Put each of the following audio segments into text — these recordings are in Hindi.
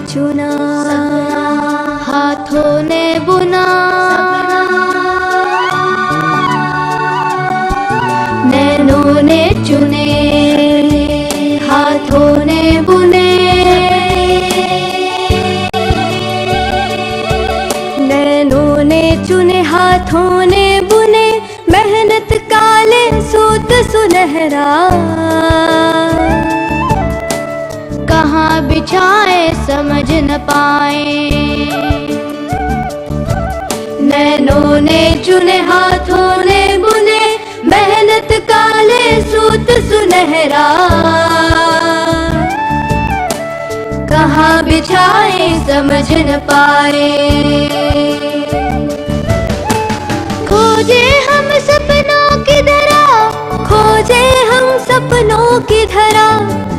चुना, हाथों ने बुना, नैनों ने चुने, हाथों ने बुने, नैनों ने चुने, हाथों ने बुने, मेहनत काले सूत सुनहरा, कहाँ बिछाए समझ न पाए। नैनों ने चुने, हाथों ने बुने, मेहनत काले सूत सुनहरा, कहाँ बिछाए समझ न पाए। खोजे हम सपनों की धरा, खोजे हम सपनों की धरा,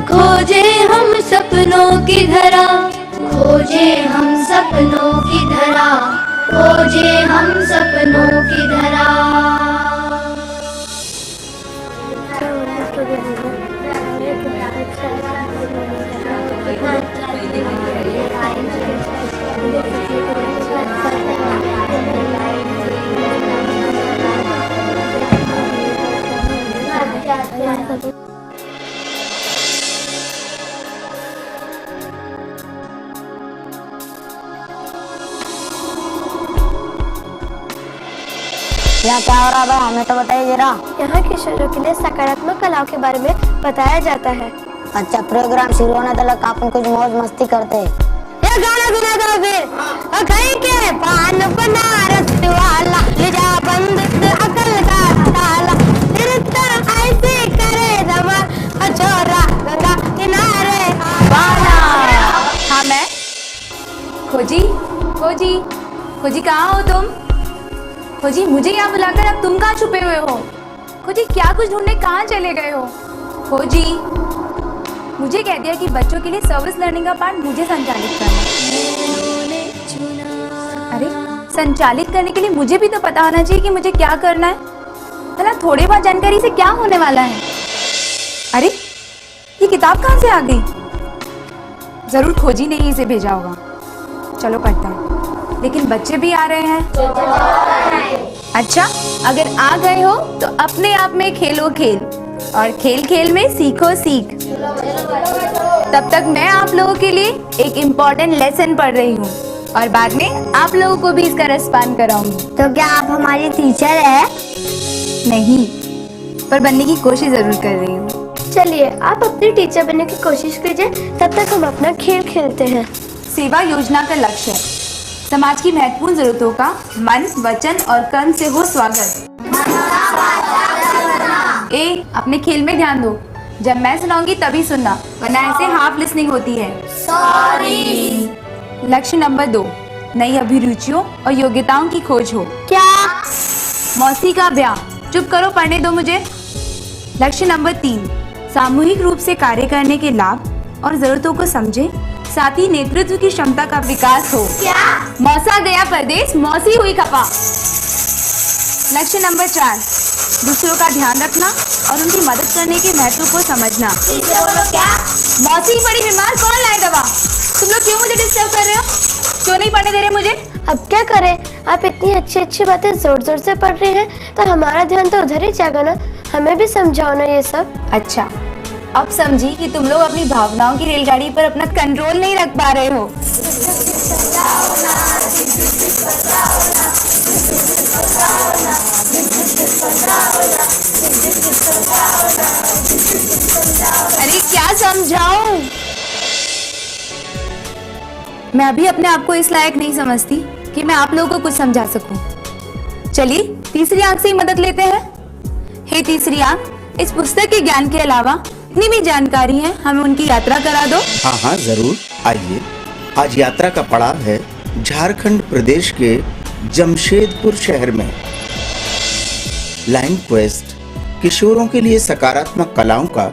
खोजे हम सपनों की धरा, खोजे हम सपनों की धरा, खोजे हम सपनों की धरा। यहाँ क्या हो रहा है? हमें तो बताइए जरा। यहाँ किशोरों के लिए सकारात्मक कलाओं के बारे में बताया जाता है। अच्छा, प्रोग्राम शुरू होने तक अपन कुछ मौज मस्ती करते हैं। ये गाना सुना दो फिर। और कहीं के पान बनारस वाला ले जा बंद अकल का ताला, फिर तरह ऐसे करे धमाल छोरा गंगा किनारे वाला। हाँ मैं खोजी खोजी खोजी, कहाँ हो तुम? खोजी, मुझे यहाँ बुलाकर अब तुम कहाँ छुपे हुए हो? खोजी, क्या कुछ ढूंढने कहाँ चले गए हो? खोजी, मुझे कह दिया कि बच्चों के लिए सर्विस लर्निंग का पार्ट मुझे संचालित करना। अरे, संचालित करने के लिए मुझे भी तो पता होना चाहिए कि मुझे क्या करना है। भला थोड़ी बहुत जानकारी से क्या होने वाला है? अरे, ये किताब कहाँ से आ गई? जरूर खोजी ने ही इसे भेजा होगा। चलो पढ़ते हैं। लेकिन बच्चे भी आ रहे हैं। अच्छा, अगर आ गए हो तो अपने आप में खेलो खेल, और खेल खेल में सीखो सीख। तब तक मैं आप लोगों के लिए एक इम्पोर्टेंट लेसन पढ़ रही हूँ, और बाद में आप लोगों को भी इसका रसपान कराऊंगी। तो क्या आप हमारी टीचर है? नहीं, पर बनने की कोशिश जरूर कर रही हूँ। चलिए, आप अपनी टीचर बनने की कोशिश कीजिए, तब तक हम अपना खेल खेलते हैं। सेवा योजना का लक्ष्य है समाज की महत्वपूर्ण जरूरतों का मन, वचन और कर्म से हो स्वागत। अपने खेल में ध्यान दो। जब मैं सुनाऊंगी तभी सुनना, वरना ऐसे हाफ लिसनिंग होती है। सॉरी। लक्ष्य नंबर 2, नई अभिरुचियों और योग्यताओं की खोज हो। क्या? मौसी का ब्याह। चुप करो, पढ़ने दो मुझे। लक्ष्य नंबर 3, सामूहिक रूप से कार्य करने के लाभ और जरूरतों को समझे, साथ ही नेतृत्व की क्षमता का विकास हो। क्या? मौसा गया परदेश, मौसी हुई खपा। लक्ष्य नंबर 4, दूसरों का ध्यान रखना और उनकी मदद करने के महत्व को समझना। क्या? मौसी बड़ी बीमार, कौन लाए दवा? तुम लोग क्यों मुझे डिस्टर्ब कर रहे हो? क्यों नहीं पढ़ने दे रहे मुझे? अब क्या करें, आप इतनी अच्छी अच्छी बातें जोर जोर से पढ़ रही हैं, तो हमारा ध्यान तो उधर ही जाएगा ना। हमें भी समझाओ ना ये सब। अच्छा, अब समझी कि तुम लोग अपनी भावनाओं की रेलगाड़ी पर अपना कंट्रोल नहीं रख पा रहे हो। अरे क्या समझाऊं? मैं अभी अपने आप को इस लायक नहीं समझती कि मैं आप लोगों को कुछ समझा सकूं। चलिए तीसरी आंख से ही मदद लेते हैं। हे तीसरी आंख, इस पुस्तक के ज्ञान के अलावा जितनी भी जानकारी है हमें उनकी यात्रा करा दो। हाँ हाँ जरूर, आइए। आज यात्रा का पड़ाव है झारखंड प्रदेश के जमशेदपुर शहर में। लाइन क्वेस्ट किशोरों के लिए सकारात्मक कलाओं का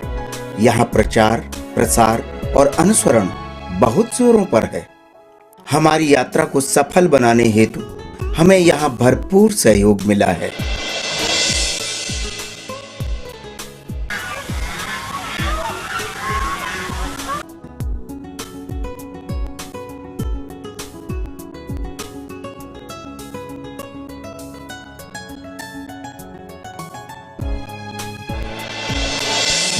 यहाँ प्रचार, प्रसार और अनुसरण बहुत जोरों पर है। हमारी यात्रा को सफल बनाने हेतु हमें यहाँ भरपूर सहयोग मिला है।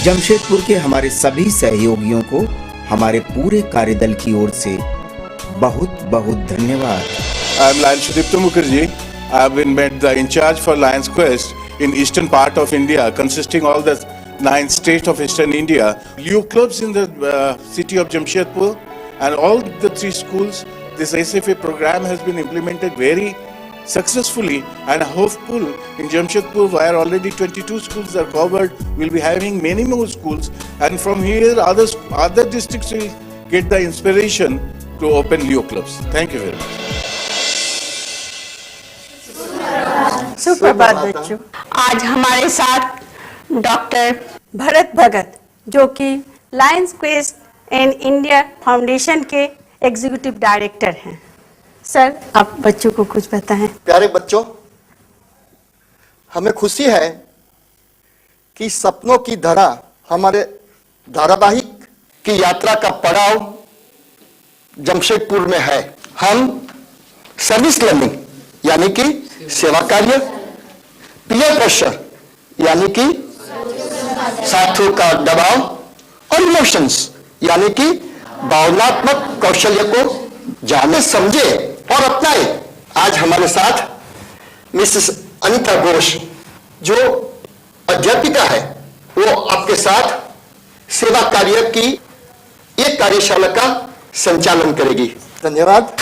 जमशेदपुर के हमारे सभी सहयोगियों को हमारे पूरे कार्यदल की ओर से बहुत बहुत धन्यवाद। I am Lion Sudipta Mukherjee. I have been made the in charge for Lions Quest in eastern part of India, consisting all the 9 states of eastern India. Leo clubs in the city of Jamshedpur and all the 3 schools. This SFA program has been implemented very successfully and hopeful in Jamshedpur, where already 22 schools are covered. We'll be having many more schools, and from here other districts will get the inspiration to open Leo clubs. Thank you very much. सुप्रभात बच्चों। आज हमारे साथ डॉक्टर भरत भगत, जो कि Lions quest and India foundation के एग्जीक्यूटिव डायरेक्टर हैं। सर, आप बच्चों को कुछ बताएं। प्यारे बच्चों, हमें खुशी है कि सपनों की धरा हमारे धारावाहिक की यात्रा का पड़ाव जमशेदपुर में है। हम सर्विस लर्निंग यानी कि सेवा कार्य, पीयर प्रेशर यानी कि साथियों का दबाव और इमोशंस यानी कि भावनात्मक कौशल्य को जाने, समझे और अपनाए। आज हमारे साथ मिसेस अनीता घोष, जो अध्यापिका है, वो आपके साथ सेवा कार्य की एक कार्यशाला का संचालन करेगी। धन्यवाद।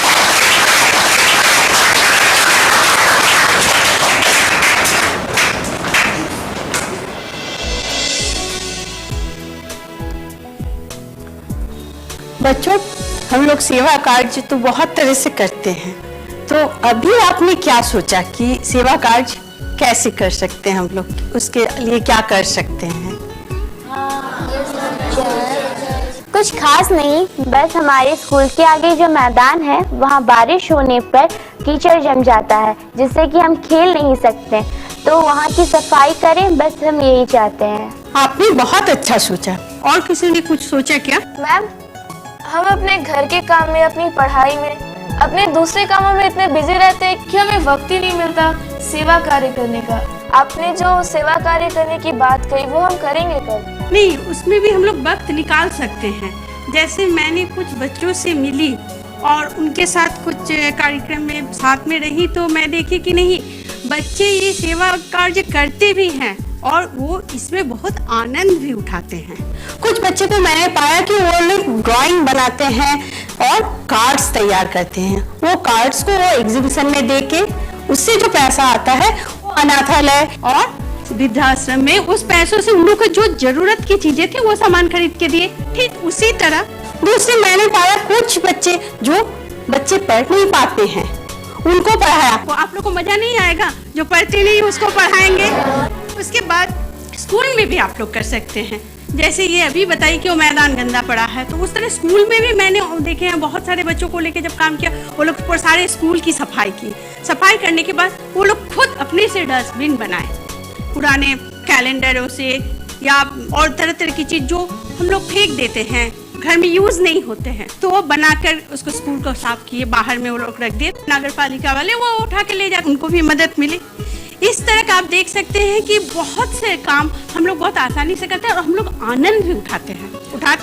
बच्चों, हम लोग सेवा कार्य तो बहुत तरह से करते हैं, तो अभी आपने क्या सोचा कि सेवा कार्य कैसे कर सकते हैं हम लोग, उसके लिए क्या कर सकते हैं? कुछ खास नहीं, बस हमारे स्कूल के आगे जो मैदान है वहाँ बारिश होने पर कीचड़ जम जाता है, जिससे कि हम खेल नहीं सकते, तो वहाँ की सफाई करें, बस हम यही चाहते हैं। आपने बहुत अच्छा सोचा। और किसी ने कुछ सोचा क्या? मैम, हम अपने घर के काम में, अपनी पढ़ाई में, अपने दूसरे कामों में इतने बिजी रहते हैं कि हमें वक्त ही नहीं मिलता सेवा कार्य करने का। आपने जो सेवा कार्य करने की बात कही वो हम करेंगे कब? नहीं, उसमें भी हम लोग वक्त निकाल सकते हैं। जैसे मैंने कुछ बच्चों से मिली और उनके साथ कुछ कार्यक्रम में साथ में रही, तो मैं देखी कि नहीं, बच्चे ये सेवा कार्य करते भी हैं और वो इसमें बहुत आनंद भी उठाते हैं। कुछ बच्चे तो मैंने पाया कि वो लोग ड्राइंग बनाते हैं और कार्ड्स तैयार करते हैं। वो कार्ड्स को वो एग्जीबिशन में दे के उससे जो पैसा आता है वो अनाथालय और वृद्धाश्रम में, उस पैसों से उन लोग को जो जरूरत की चीजें थी वो सामान खरीद के दिए। ठीक उसी तरह दूसरे मैंने पाया कुछ बच्चे जो बच्चे पढ़ नहीं पाते हैं, उनको पढ़ाया। तो आप लोग को मजा नहीं आएगा? जो पढ़ते नहीं उसको पढ़ाएंगे। उसके बाद स्कूल में भी आप लोग कर सकते हैं। जैसे ये अभी बताइए कि वो मैदान गंदा पड़ा है, तो उस तरह स्कूल में भी मैंने देखे हैं बहुत सारे बच्चों को लेके जब काम किया, वो लोग सारे स्कूल की सफाई की। सफाई करने के बाद वो लोग खुद अपने से डस्टबिन बनाए, पुराने कैलेंडरों से या और तरह तरह की चीज जो हम लोग फेंक देते हैं, घर में यूज नहीं होते हैं, तो वो बनाकर उसको स्कूल को साफ किए, बाहर में वो लोग रख दिए। नगर पालिका वाले वो उठा के ले जाते, उनको भी मदद मिली। इस तरह का आप देख सकते हैं कि बहुत से काम हम लोग बहुत आसानी से करते हैं और हम लोग आनंद भी उठाते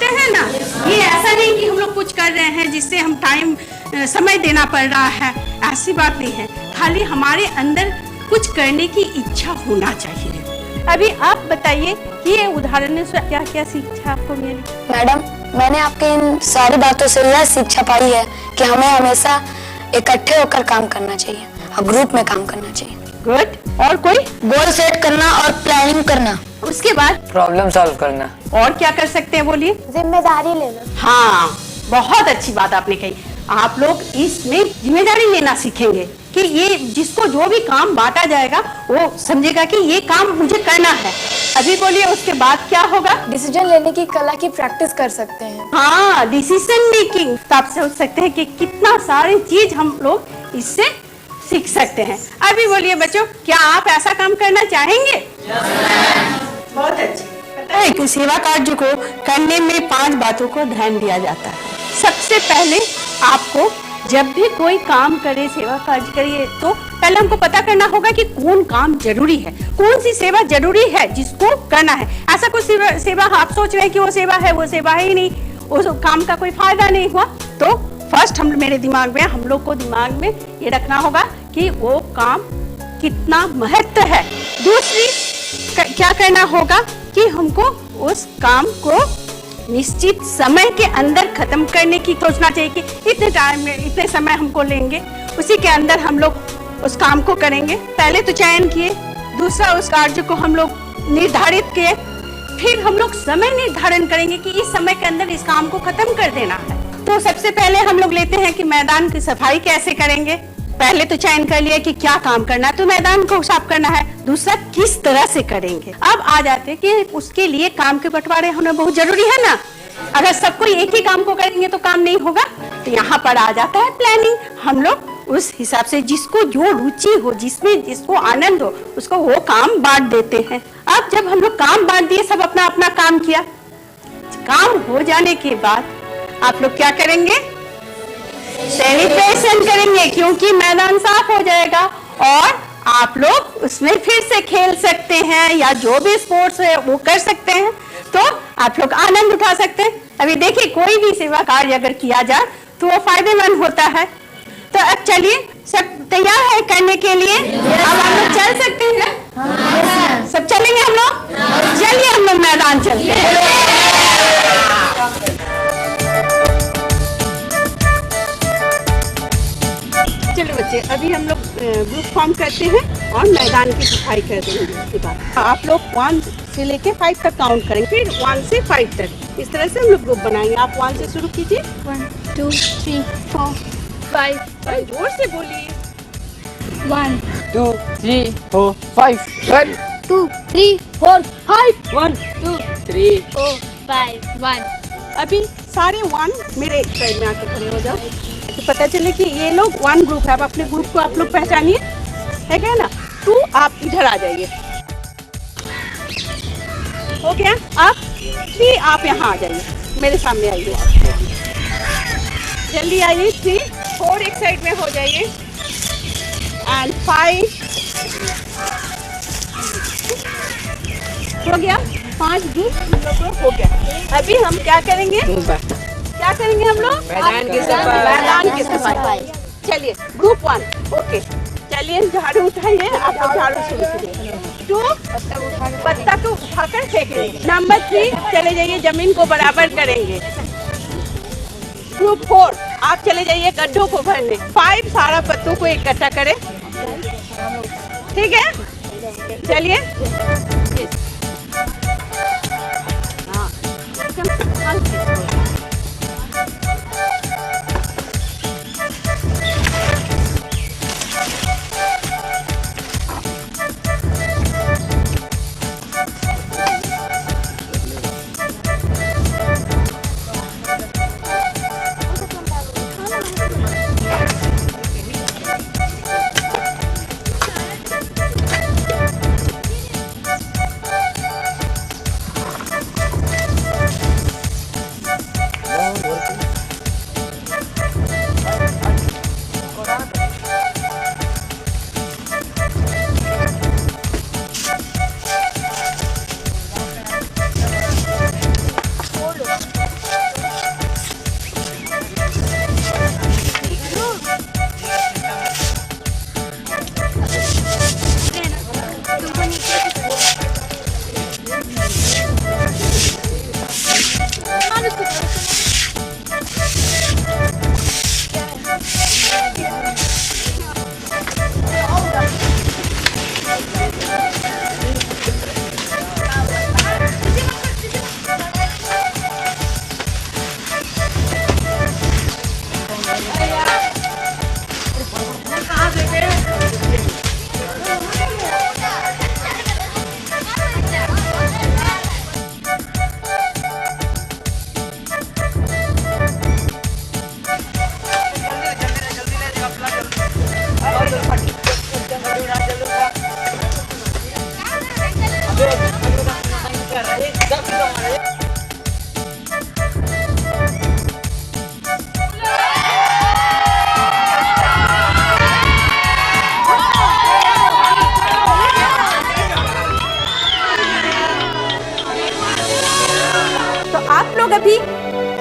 हैं ना। ये ऐसा नहीं कि हम लोग कुछ कर रहे हैं जिससे हम समय देना पड़ रहा है, ऐसी बात नहीं है। खाली हमारे अंदर कुछ करने की इच्छा होना चाहिए। अभी आप बताइए कि ये उदाहरण से क्या क्या शिक्षा आपको मिली? मैडम, मैंने आपके इन सारी बातों से यह शिक्षा पाई है कि हमें हमेशा इकट्ठे होकर काम करना चाहिए और ग्रुप में काम करना चाहिए। गुड। और कोई? गोल सेट करना और प्लानिंग करना। उसके बाद प्रॉब्लम सॉल्व करना। और क्या कर सकते हैं बोलिए? जिम्मेदारी लेना। हाँ, बहुत अच्छी बात आपने कही। आप लोग इसमें जिम्मेदारी लेना सीखेंगे कि ये जिसको जो भी काम बांटा जाएगा वो समझेगा कि ये काम मुझे करना है। अभी बोलिए उसके बाद क्या होगा? डिसीजन लेने की कला की प्रैक्टिस कर सकते हैं। हाँ, डिसीजन मेकिंग। तो आप सोच सकते हैं कि कितना सारी चीज हम लोग इससे सीख सकते हैं। अभी बोलिए बच्चों, क्या आप ऐसा काम करना चाहेंगे? बहुत अच्छी। पता है कि सेवा कार्य को करने में 5 बातों को ध्यान दिया जाता है। सबसे पहले आपको जब भी कोई काम करे, सेवा कार्य करिए, तो पहले हमको पता करना होगा कि कौन काम जरूरी है, कौन सी सेवा जरूरी है जिसको करना है। ऐसा कुछ सेवा आप सोच रहे हैं कि वो सेवा है ही नहीं, उस काम का कोई फायदा नहीं हुआ। तो फर्स्ट मेरे दिमाग में, हम लोग को दिमाग में ये रखना होगा कि वो काम कितना महत्व है। दूसरी क्या करना होगा कि हमको उस काम को निश्चित समय के अंदर खत्म करने की सोचना चाहिए कि इतने टाइम में, इतने समय हमको लेंगे, उसी के अंदर हम लोग उस काम को करेंगे। पहले तो चयन किए, दूसरा उस कार्य को हम लोग निर्धारित किए, फिर हम लोग समय निर्धारण करेंगे कि इस समय के अंदर इस काम को खत्म कर देना है। तो सबसे पहले हम लोग लेते हैं कि मैदान की सफाई कैसे करेंगे। पहले तो चयन कर लिया कि क्या काम करना है, तो मैदान को साफ करना है। दूसरा किस तरह से करेंगे। अब आ जाते हैं कि उसके लिए काम के बंटवारे होना बहुत जरूरी है ना। अगर सब कोई एक ही काम को करेंगे तो काम नहीं होगा। तो यहाँ पर आ जाता है प्लानिंग। हम लोग उस हिसाब से जिसको जो रुचि हो, जिसमें जिसको आनंद हो, उसको वो काम बांट देते हैं। अब जब हम लोग काम बांट दिए, सब अपना अपना काम किया, काम हो जाने के बाद आप लोग क्या करेंगे? सेलिब्रेशन करेंगे, क्योंकि मैदान साफ हो जाएगा और आप लोग उसमें फिर से खेल सकते हैं या जो भी स्पोर्ट्स है वो कर सकते हैं। तो आप लोग आनंद उठा सकते हैं। अभी देखिए, कोई भी सेवा कार्य अगर किया जाए तो वो फायदेमंद होता है। तो अब चलिए, सब तैयार है करने के लिए? अब हम लोग चल सकते हैं? सब चलेंगे हम लोग? चलिए हम लोग मैदान चलते हैं। चलो बच्चे, अभी हम लोग ग्रुप फॉर्म करते हैं और मैदान की सफाई कर देंगे। उसके बाद आप लोग 1 से लेके 5 तक काउंट करेंगे, फिर 1 से 5 तक। इस तरह से हम लोग ग्रुप बनाएंगे। आप 1 से शुरू कीजिए। 1 2 3 4 5 जोर से बोलिए। 1 2 3 4 5 1 2 3 4 5 1 2 3 4 5 1। अभी सारे 1 मेरे एक साइड में आके खड़े हो जाओ, तो पता चले कि ये लोग 1 ग्रुप है। अब अपने ग्रुप को आप लोग पहचानिए, है क्या ना? 2 आप इधर आ जाइए, हो गया। आप 3 आप यहाँ आ जाइए, मेरे सामने आइए, जल्दी आइए। 3 4 एक साइड में हो जाइए एंड 5 हो गया। 5 ग्रुप हम लोग हो गया। अभी हम क्या करेंगे? क्या करेंगे हम लोग? मैदान की सफाई। चलिए ग्रुप 1 ओके। चलिए झाड़ू उठाइए, आप लोग झाड़ू शुरू कीजिए। 2 पत्ता को उठाकर फेंकेंगे। नंबर 3 चले जाइए, जमीन को बराबर करेंगे। ग्रुप 4 आप चले जाइए गड्ढों को भरने। 5 सारा पत्तों को इकट्ठा करें, ठीक है? चलिए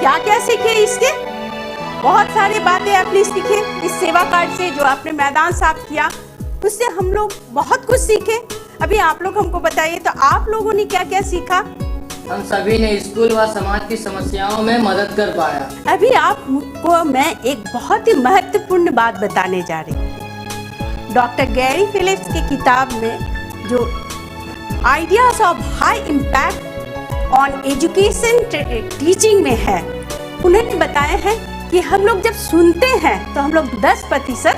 क्या क्या सीखे इसके? बहुत सारी बातें आपने सीखे इस सेवा कार्ड से, जो आपने मैदान साफ किया उससे हम लोग बहुत कुछ सीखे। अभी आप लोग हमको बताइए, तो आप लोगों ने क्या क्या सीखा? हम सभी ने स्कूल व समाज की समस्याओं में मदद कर पाया। अभी आपको मैं एक बहुत ही महत्वपूर्ण बात बताने जा रही हूँ। डॉक्टर गैरी फिलिप्स की किताब में जो ideas of high impact on education teaching में है, उन्होंने बताया है कि हम लोग जब सुनते हैं तो हम लोग 10%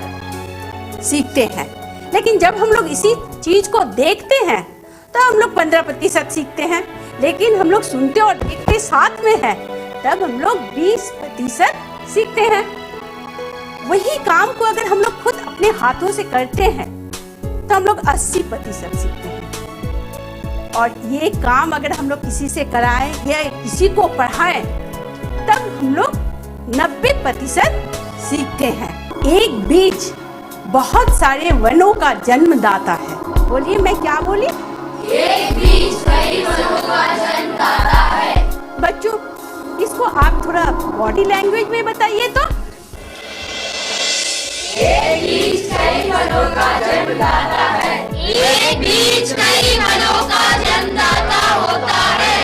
सीखते हैं, लेकिन जब हम लोग इसी चीज को देखते हैं तो हम लोग 15% सीखते हैं, लेकिन हम लोग सुनते और देखते साथ में हैं तब हम लोग 20% सीखते हैं। वही काम को अगर हम लोग खुद अपने हाथों से करते हैं तो हम लोग 80% सीखते हैं। और ये काम अगर हम लोग किसी से कराएं या किसी को पढ़ाएं तब हम लोग 90% सीखते हैं। एक बीज बहुत सारे वनों का जन्मदाता है। बोलिए, मैं क्या बोली? एक बीज कई वनों का जन्मदाता है। बच्चों, इसको आप थोड़ा बॉडी लैंग्वेज में बताइए तो। एक बीज कई वनों का जन्मदाता है। एक बीज कई वनों का जन्मदाता होता है।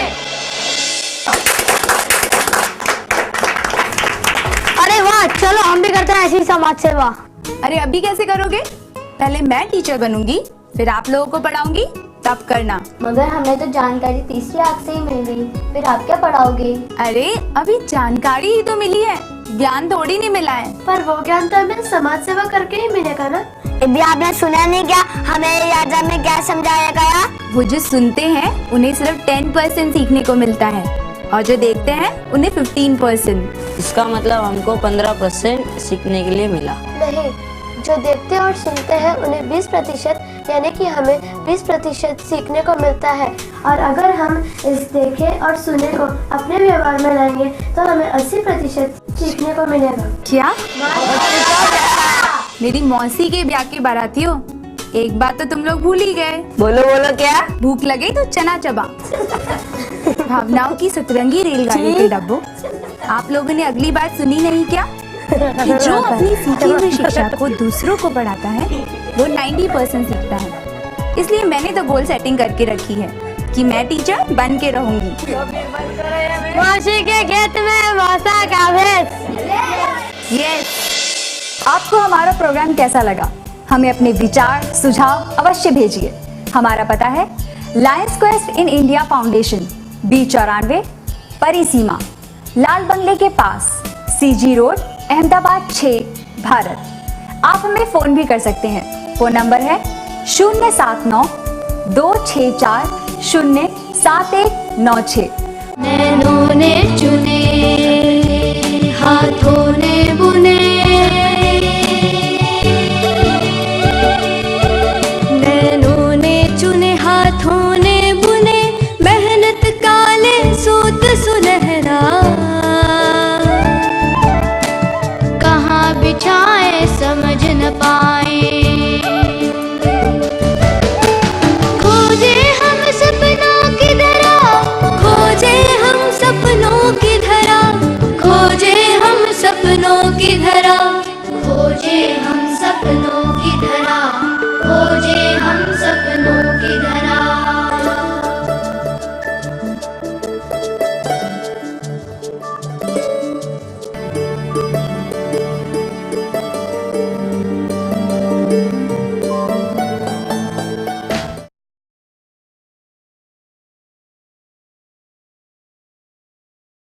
अरे वाह, चलो हम भी करते हैं ऐसी समाज सेवा। अरे अभी कैसे करोगे? पहले मैं टीचर बनूंगी, फिर आप लोगों को पढ़ाऊंगी, तब करना। मगर हमें तो जानकारी तीसरी आंख से ही मिल गई, फिर आप क्या पढ़ाओगे? अरे अभी जानकारी ही तो मिली है, ज्ञान थोड़ी नहीं मिला है। पर वो ज्ञान तो हमें समाज सेवा करके ही मिलेगा ना। अभी आपने सुना नहीं क्या हमें यात्रा में क्या समझाया गया? वो जो सुनते हैं उन्हें सिर्फ 10% सीखने को मिलता है और जो देखते हैं उन्हें 15%। इसका मतलब हमको 15% सीखने के लिए मिला। नहीं, जो देखते और सुनते हैं उन्हें 20%, यानी कि हमें 20% सीखने को मिलता है। और अगर हम इस देखे और सुने को अपने व्यवहार में लाएंगे तो हमें 80% सीखने को मिलेगा। क्या? मेरी मौसी के ब्याह की बारातियों, एक बात तो तुम लोग भूल ही गए। बोलो बोलो, क्या? भूख लगे तो चना चबा। भावनाओं की सतरंगी रेलगाड़ी के डब्बों, आप लोगों ने अगली बात सुनी नहीं क्या कि जो अपनी सीखी हुई शिक्षा को दूसरों को पढ़ाता है वो 90% सीखता है। इसलिए मैंने तो गोल सेटिंग करके रखी है कि मैं टीचर बन के रहूंगी। मौसी के खेत में मौसा का भेष। यस। आपको हमारा प्रोग्राम कैसा लगा? हमें अपने विचार सुझाव अवश्य भेजिए। हमारा पता है Lions quest in India foundation, B94, परिसीमा, लाल बंगले के पास, CG रोड, अहमदाबाद 6, भारत। आप हमें फोन भी कर सकते हैं। फोन नंबर है 079-264-07196। नैनों ने चुने, हाथों ने बुने, नैनों ने चुने, हाथों ने बुने, मेहनत काले सूत सुनहरा, कहाँ बिछा